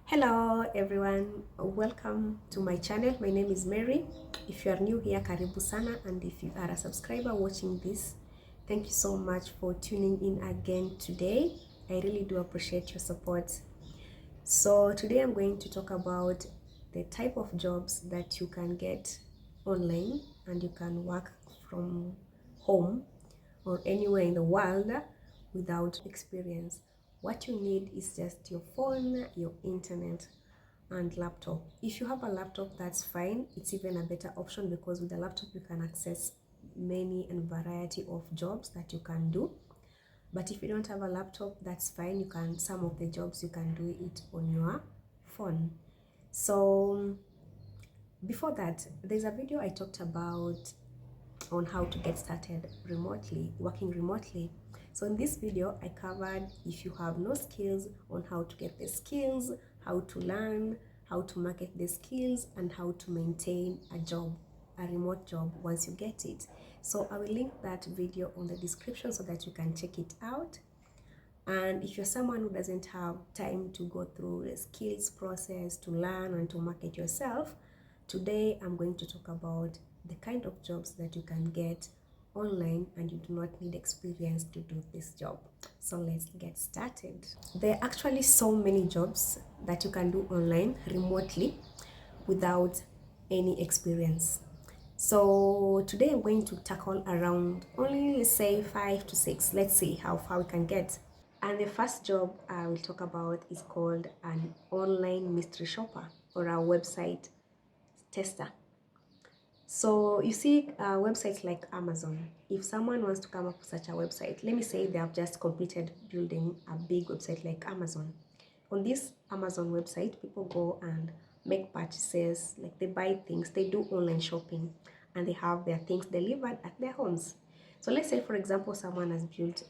Hello everyone, welcome to my channel. My name is Mary. If you are new here, karibu sana, and if you are a subscriber watching this, thank you so much for tuning in again today. I really do appreciate your support. So today I'm going to talk about the type of jobs that you can get online and you can work from home or anywhere in the world without experience. What you need is just your phone, your internet, and laptop. If you have a laptop, that's fine. It's even a better option because with a laptop you can access many and variety of jobs that you can do. But if you don't have a laptop, that's fine. Some of the jobs you can do it on your phone. So before that, there's a video I talked about on how to get started remotely, working remotely. So in this video, I covered if you have no skills, on how to get the skills, how to learn, how to market the skills, and how to maintain a job, a remote job once you get it. So I will link that video on the description so that you can check it out. And if you're someone who doesn't have time to go through the skills process to learn and to market yourself, today I'm going to talk about the kind of jobs that you can get online and you do not need experience to do this job. So let's get started. There are actually so many jobs that you can do online remotely without any experience. So today I'm going to tackle around only, let's say, 5 to 6. Let's see how far we can get. And the first job I will talk about is called an online mystery shopper or a website tester. So you see websites like Amazon. If someone wants to come up with such a website, let me say they have just completed building a big website like Amazon. On this Amazon website, people go and make purchases, like they buy things, they do online shopping, and they have their things delivered at their homes. So let's say, for example, someone has built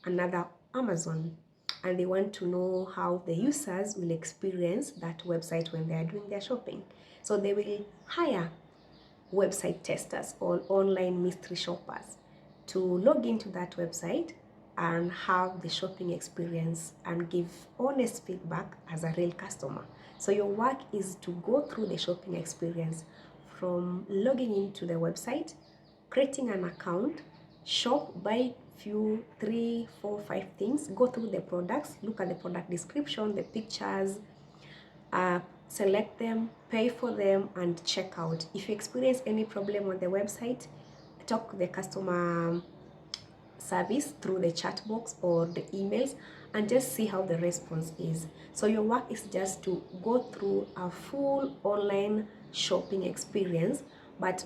another Amazon and they want to know how the users will experience that website when they are doing their shopping. So they will hire website testers or online mystery shoppers to log into that website and have the shopping experience and give honest feedback as a real customer. So your work is to go through the shopping experience from logging into the website, creating an account, shop, buy few, 3, 4, 5 things, go through the products, look at the product description, the pictures, select them, pay for them, and check out. If you experience any problem on the website, talk to the customer service through the chat box or the emails and just see how the response is. So your work is just to go through a full online shopping experience, but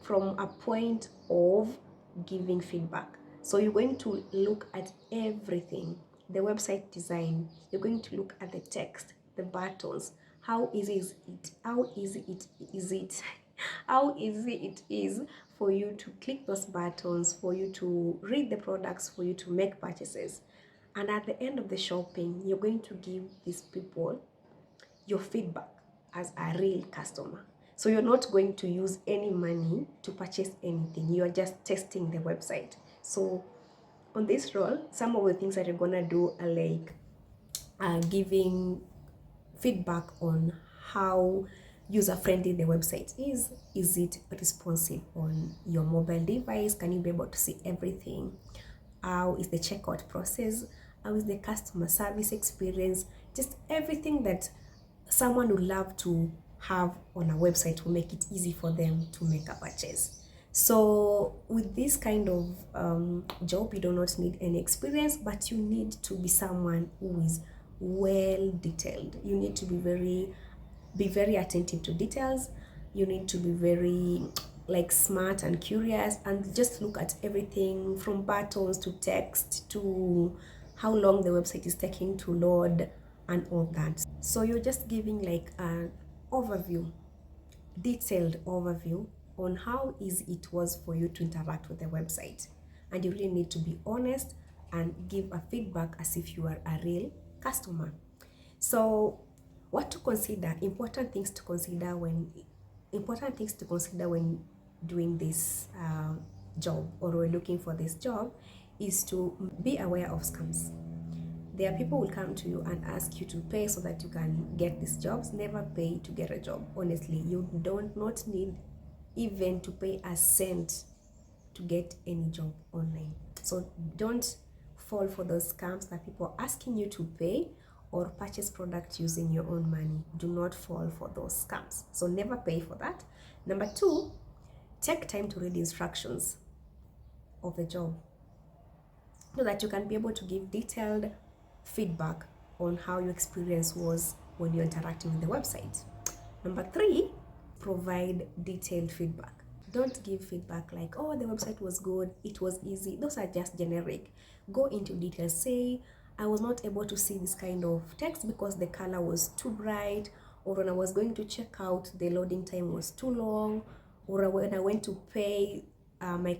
from a point of giving feedback. So you're going to look at everything, the website design, you're going to look at the text, the buttons, how easy is it, how easy it is for you to click those buttons, for you to read the products, for you to make purchases. And at the end of the shopping, you're going to give these people your feedback as a real customer. So you're not going to use any money to purchase anything. You are just testing the website. So on this role, some of the things that you're gonna do are like giving feedback on how user-friendly the website is. Is it responsive on your mobile device? Can you be able to see everything? How is the checkout process? How is the customer service experience? Just everything that someone would love to have on a website will make it easy for them to make a purchase. So with this kind of job, you do not need any experience, but you need to be someone who is well detailed. You need to be very attentive to details. You need to be very smart and curious and just look at everything from buttons to text to how long the website is taking to load and all that. So you're just giving an overview, detailed overview on how easy it was for you to interact with the website. And you really need to be honest and give a feedback as if you are a real customer. So what to consider, important things to consider when doing this job or we're looking for this job is to be aware of scams. There are people who will come to you and ask you to pay so that you can get these jobs. Never pay to get a job. Honestly, you don't not need even to pay a cent to get any job online. So don't fall for those scams that people are asking you to pay or purchase products using your own money. Do not fall for those scams. So never pay for that. Number 2, take time to read instructions of the job so that you can be able to give detailed feedback on how your experience was when you're interacting with the website. Number 3, provide detailed feedback. Don't give feedback like, oh, the website was good, it was easy. Those are just generic. Go into details. Say, I was not able to see this kind of text because the color was too bright, or when I was going to check out, the loading time was too long, or when I went to pay, my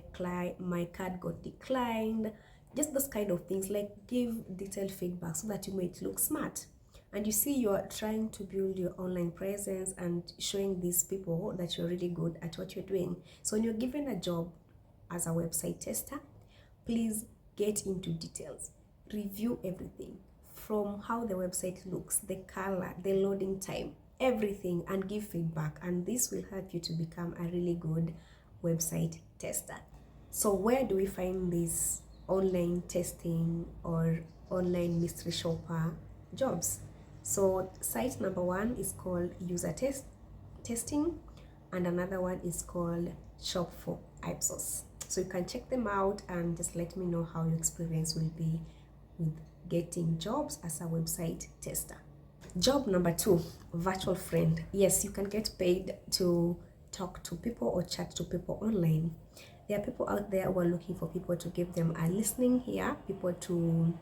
card got declined. Just those kind of things. Like, give detailed feedback so that you make it look smart. And you see, you're trying to build your online presence and showing these people that you're really good at what you're doing. So when you're given a job as a website tester, please get into details. Review everything from how the website looks, the color, the loading time, everything, and give feedback. And this will help you to become a really good website tester. So where do we find these online testing or online mystery shopper jobs? So site number 1 is called user testing, and another one is called shop for Ipsos. So you can check them out and just let me know how your experience will be with getting jobs as a website tester. Job number 2, virtual friend. Yes, you can get paid to talk to people or chat to people online. There are people out there who are looking for people to give them a listening ear, people to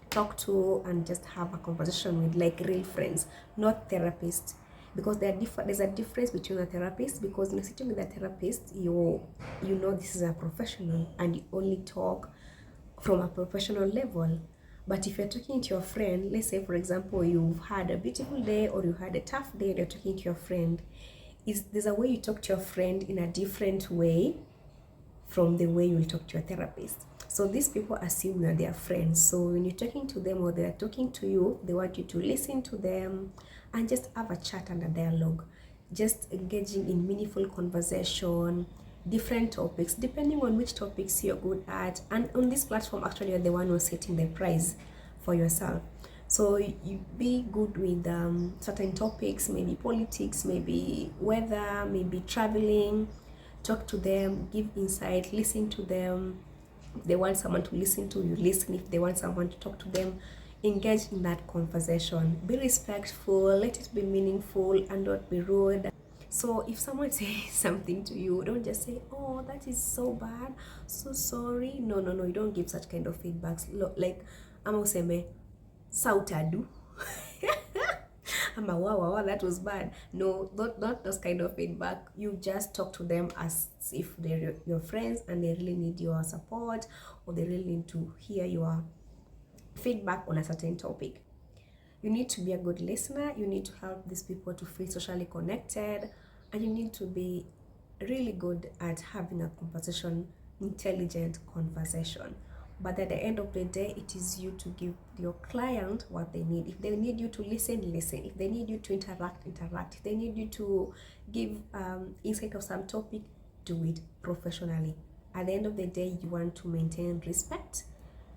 talk to and just have a conversation with, like real friends, not therapists. Because there's a difference between a therapist, because when you're sitting with a therapist, you know this is a professional and you only talk from a professional level. But if you're talking to your friend, let's say for example you've had a beautiful day or you had a tough day and you're talking to your friend, there's a way you talk to your friend in a different way from the way you will talk to your therapist. So these people assume you're their friends. So when you're talking to them or they're talking to you, they want you to listen to them and just have a chat and a dialogue. Just engaging in meaningful conversation, different topics, depending on which topics you're good at. And on this platform, actually, you're the one who's setting the price for yourself. So you be good with certain topics, maybe politics, maybe weather, maybe traveling. Talk to them, give insight, listen to them. If they want someone to listen to, you listen. If they want someone to talk to them, engage in that conversation. Be respectful, let it be meaningful, and don't be rude. So if someone says something to you, don't just say, oh, that is so bad, so sorry. No, you don't give such kind of feedbacks. Like, I'm useme, sautadu. Wow, that was bad. No, not those kind of feedback. You just talk to them as if they're your friends and they really need your support, or they really need to hear your feedback on a certain topic. You need to be a good listener. You need to help these people to feel socially connected, and you need to be really good at having a conversation, intelligent conversation. But at the end of the day, it is you to give your client what they need. If they need you to listen. If they need you to interact. If they need you to give insight of some topic, do it professionally. At the end of the day, you want to maintain respect,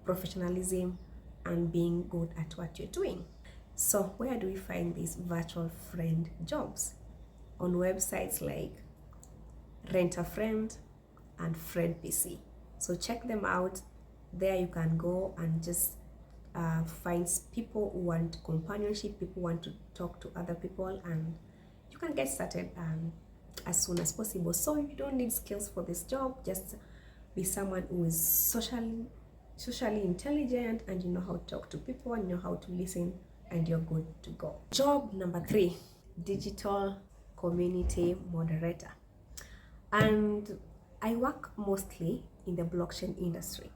professionalism, and being good at what you're doing. So where do we find these virtual friend jobs? On websites like Rent a Friend and Friend PC. So check them out. There you can go and just find people who want companionship, people who want to talk to other people, and you can get started as soon as possible. So you don't need skills for this job. Just be someone who is socially intelligent, and you know how to talk to people and you know how to listen, and you're good to go. Job number 3, digital community moderator. And I work mostly in the blockchain industry,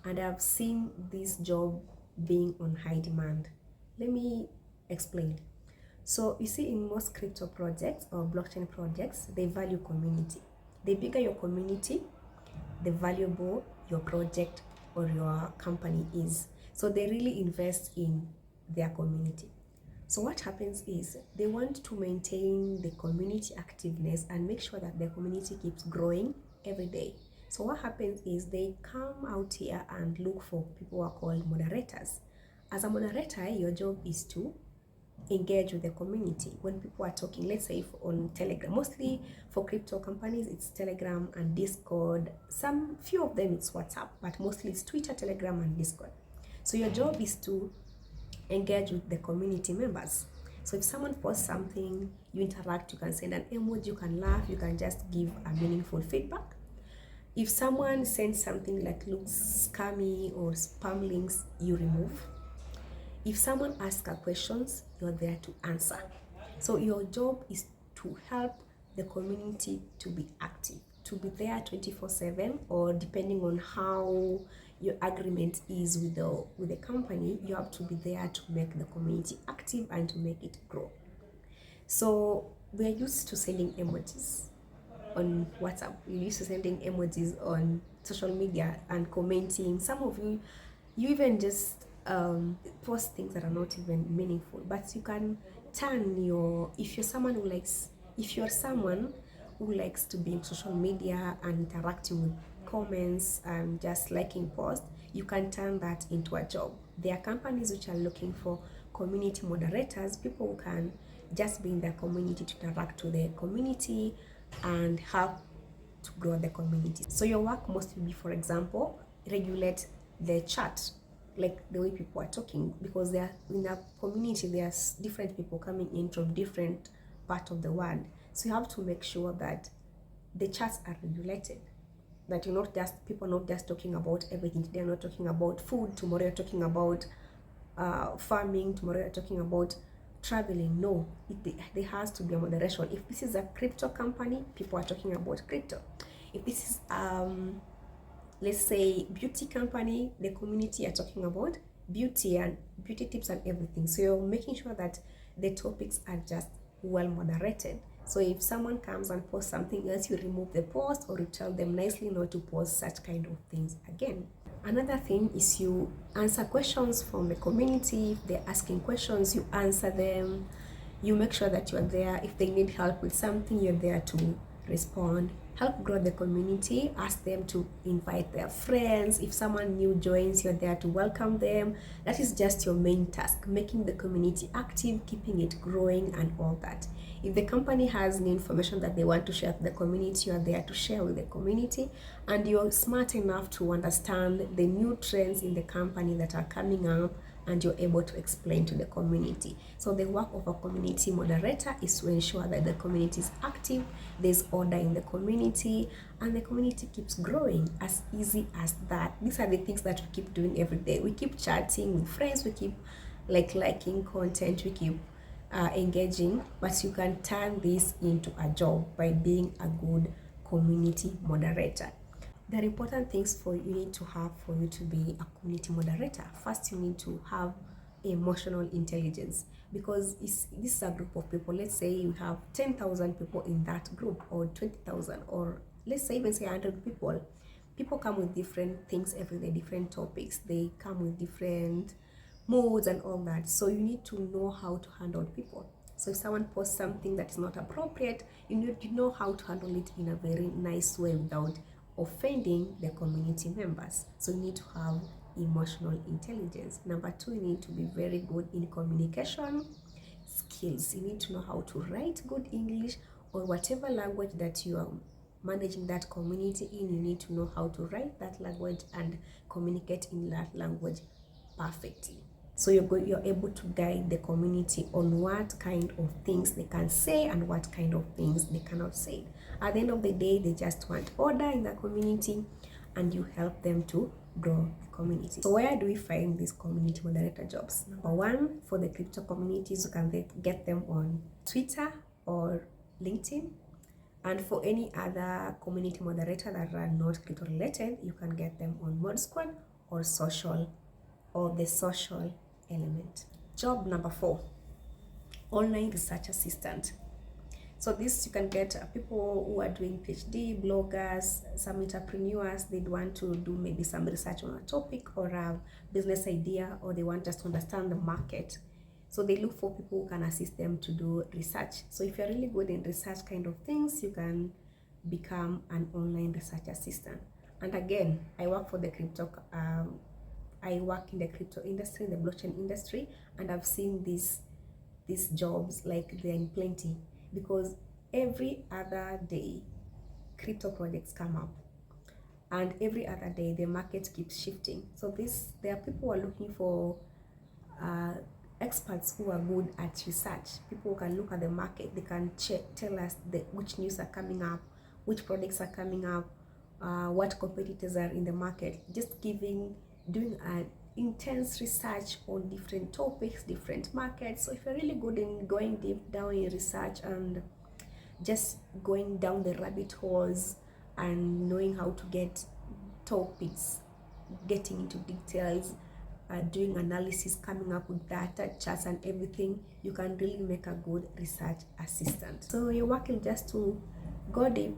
and I've seen this job being on high demand. Let me explain. So you see, in most crypto projects or blockchain projects, they value community. The bigger your community, the valuable your project or your company is. So they really invest in their community. So what happens is they want to maintain the community activeness and make sure that the community keeps growing every day. So what happens is they come out here and look for people who are called moderators. As a moderator, your job is to engage with the community. When people are talking, let's say on Telegram, mostly for crypto companies, it's Telegram and Discord. Some few of them it's WhatsApp, but mostly it's Twitter, Telegram, and Discord. So your job is to engage with the community members. So if someone posts something, you interact, you can send an emoji, you can laugh, you can just give a meaningful feedback. If someone sends something like looks scammy or spam links, you remove. If someone asks questions, you're there to answer. So your job is to help the community to be active, to be there 24/7, or depending on how your agreement is with the company, you have to be there to make the community active and to make it grow. So we are used to sending emojis on WhatsApp. You're used to sending emojis on social media and commenting. Some of you even just post things that are not even meaningful, but you can turn if you're someone who likes to be in social media and interacting with comments and just liking posts, you can turn that into a job. There are companies which are looking for community moderators, people who can just be in their community to interact with the community and help to grow the community. So your work must be, for example, regulate the chat, like the way people are talking, because they are in a community, there's different people coming in from different parts of the world. So you have to make sure that the chats are regulated, that you're not just people not just talking about everything. They're not talking about food, tomorrow you're talking about farming, tomorrow you're talking about traveling. No, there has to be a moderation. If this is a crypto company, people are talking about crypto. If this is let's say beauty company, the community are talking about beauty and beauty tips and everything. So you're making sure that the topics are just well moderated. So if someone comes and posts something else, you remove the post or you tell them nicely not to post such kind of things again. Another thing is you answer questions from the community. If they're asking questions, you answer them. You make sure that you're there. If they need help with something, you're there to respond. Help grow the community. Ask them to invite their friends. If someone new joins, you're there to welcome them. That is just your main task, making the community active, keeping it growing and all that. If the company has new information that they want to share with the community, you are there to share with the community, and you're smart enough to understand the new trends in the company that are coming up, and you're able to explain to the community. So the work of a community moderator is to ensure that the community is active, there's order in the community, and the community keeps growing. As easy as that. These are the things that we keep doing every day. We keep chatting with friends, we keep liking content, we keep engaging, but you can turn this into a job by being a good community moderator. There are important things you need to have for you to be a community moderator. First, you need to have emotional intelligence, because this is a group of people. Let's say you have 10,000 people in that group, or 20,000, or let's say even say 100 people. People come with different things every day, different topics. They come with different moods and all that. So you need to know how to handle people. So if someone posts something that is not appropriate, you need to know how to handle it in a very nice way without offending the community members. So you need to have emotional intelligence. Number 2, you need to be very good in communication skills. You need to know how to write good English, or whatever language that you are managing that community in. You need to know how to write that language and communicate in that language perfectly. So you're able to guide the community on what kind of things they can say and what kind of things they cannot say. At the end of the day, they just want order in the community, and you help them to grow the community. So where do we find these community moderator jobs? Number 1, for the crypto communities, you can get them on Twitter or LinkedIn. And for any other community moderator that are not crypto related, you can get them on Mod Squad or the social element. Job number 4, online research assistant. So this you can get people who are doing PhD, bloggers, some entrepreneurs. They'd want to do maybe some research on a topic or a business idea, or they want just to understand the market. So they look for people who can assist them to do research. So if you're really good in research kind of things, you can become an online research assistant. And again, I work for the I work in the crypto industry, the blockchain industry, and I've seen these jobs like they're in plenty, because every other day crypto projects come up, and every other day the market keeps shifting. So there are people who are looking for experts who are good at research, people who can look at the market, they can tell us which news are coming up, which products are coming up, what competitors are in the market, just doing an intense research on different topics, different markets. So if you're really good in going deep down in research and just going down the rabbit holes and knowing how to get topics, getting into details, doing analysis, coming up with data, charts and everything, you can really make a good research assistant. So you're working just to go deep,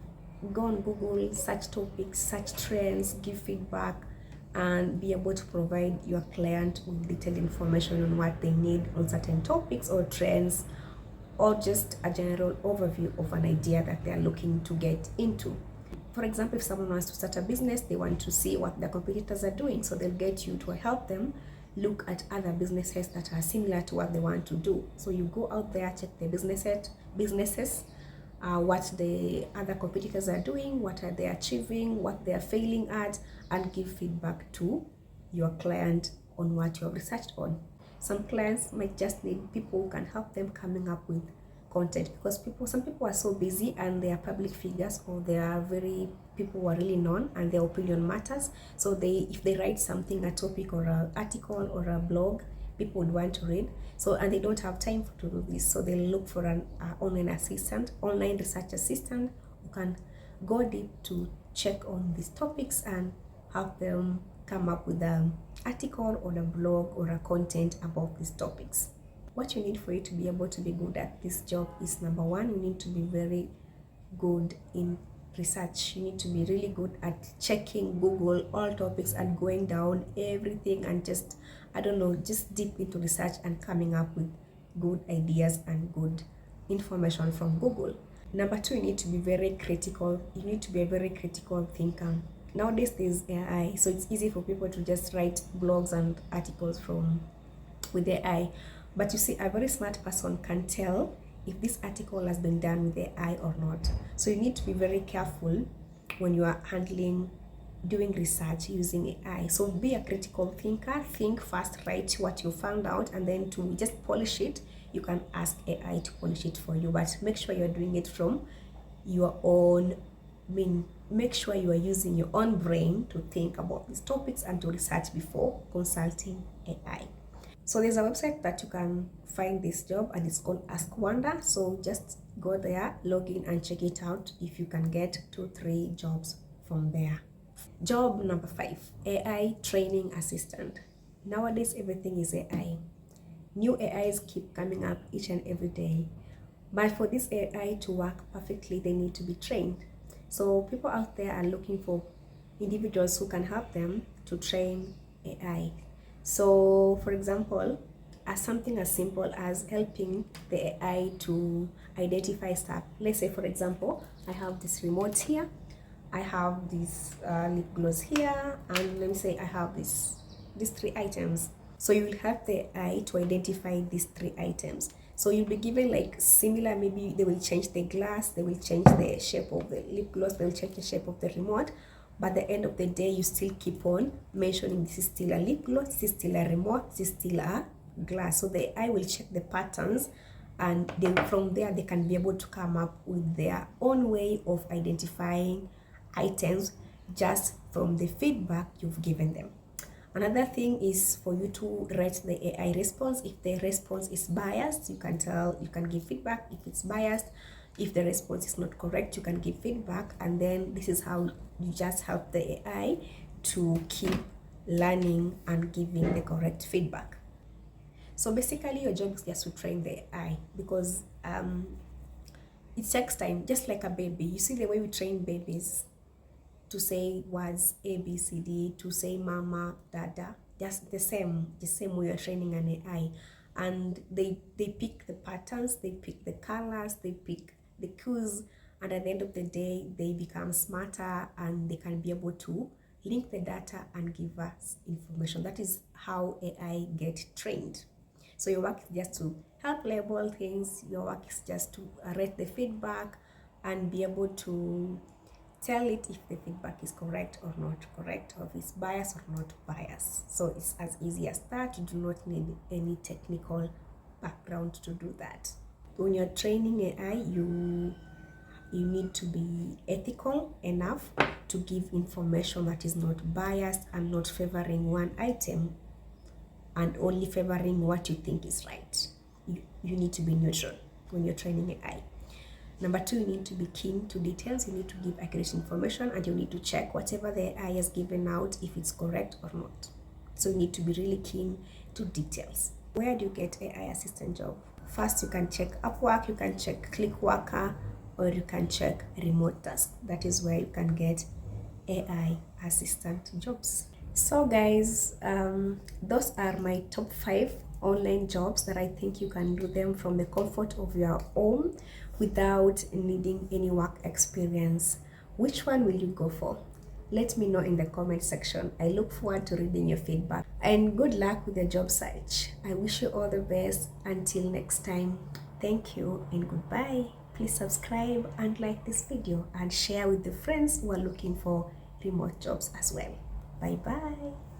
go on Google, search topics, search trends, give feedback, and be able to provide your client with detailed information on what they need on certain topics or trends, or just a general overview of an idea that they are looking to get into. For example, if someone wants to start a business, they want to see what their competitors are doing, so they'll get you to help them look at other businesses that are similar to what they want to do. So you go out there, check the businesses, what the other competitors are doing, what are they achieving, what they are failing at, and give feedback to your client on what you have researched on. Some clients might just need people who can help them coming up with content, because some people are so busy and they are public figures, or they are people who are really known and their opinion matters. So if they write something, a topic or an article or a blog, people would want to read. So, and they don't have time to do this, so they'll look for an online research assistant who can go deep to check on these topics and help them come up with an article or a blog or a content about these topics. What you need for you to be able to be good at this job is, number one, you need to be very good in research. You need to be really good at checking Google all topics and going down everything and just deep into research and coming up with good ideas and good information from Google. Number two, you need to be very critical. You need to be a very critical thinker. Nowadays there's AI, so it's easy for people to just write blogs and articles with AI. But you see, a very smart person can tell if this article has been done with AI or not. So you need to be very careful when you are doing research using AI. So be a critical thinker, think fast, write what you found out, and then to just polish it, you can ask AI to polish it for you. But make sure you're doing it from your own, make sure you are using your own brain to think about these topics and to research before consulting AI. So there's a website that you can find this job, and it's called Ask Wanda. So just go there, log in and check it out if you can get 2-3 jobs from there. Job number 5, AI training assistant. Nowadays everything is AI. New AIs keep coming up each and every day. But for this AI to work perfectly, they need to be trained. So people out there are looking for individuals who can help them to train AI. So for example, something as simple as helping the AI to identify stuff. Let's say, for example, I have this remote here, I have this lip gloss here, and let me say I have these 3 items. So you will help the AI to identify these 3 items. So you'll be given like similar, maybe they will change the glass, they will change the shape of the lip gloss, they will change the shape of the remote. But at the end of the day, you still keep on mentioning this is still a lip gloss, this is still a remote, this is still a glass. So the AI will check the patterns, and from there they can be able to come up with their own way of identifying items just from the feedback you've given them. Another thing is for you to rate the AI response. If the response is biased, you can give feedback. If it's biased, if the response is not correct, you can give feedback. And then this is how you just help the AI to keep learning and giving the correct feedback. So basically your job is just to train the AI, because it takes time, just like a baby. You see the way we train babies to say words A, B, C, D, to say mama, dada, just the same way you're training an AI. And they pick the patterns, they pick the colors, they pick the cues, and at the end of the day, they become smarter and they can be able to link the data and give us information. That is how AI get trained. So your work is just to help label things, your work is just to rate the feedback and be able to tell it if the feedback is correct or not correct, or if it's biased or not biased. So it's as easy as that. You do not need any technical background to do that. When you're training AI, you need to be ethical enough to give information that is not biased and not favoring one item and only favoring what you think is right. You need to be neutral when you're training AI. Number two, you need to be keen to details. You need to give accurate information, and you need to check whatever the AI has given out if it's correct or not. So you need to be really keen to details. Where do you get AI assistant job? First, you can check Upwork, you can check Clickworker, or you can check Remote Task. That is where you can get AI assistant jobs. So guys, those are my top 5 online jobs that I think you can do them from the comfort of your home without needing any work experience. Which one will you go for? Let me know in the comment section. I look forward to reading your feedback, and good luck with the job search. I wish you all the best. Until next time, thank you and goodbye. Please subscribe and like this video and share with the friends who are looking for remote jobs as well. Bye bye.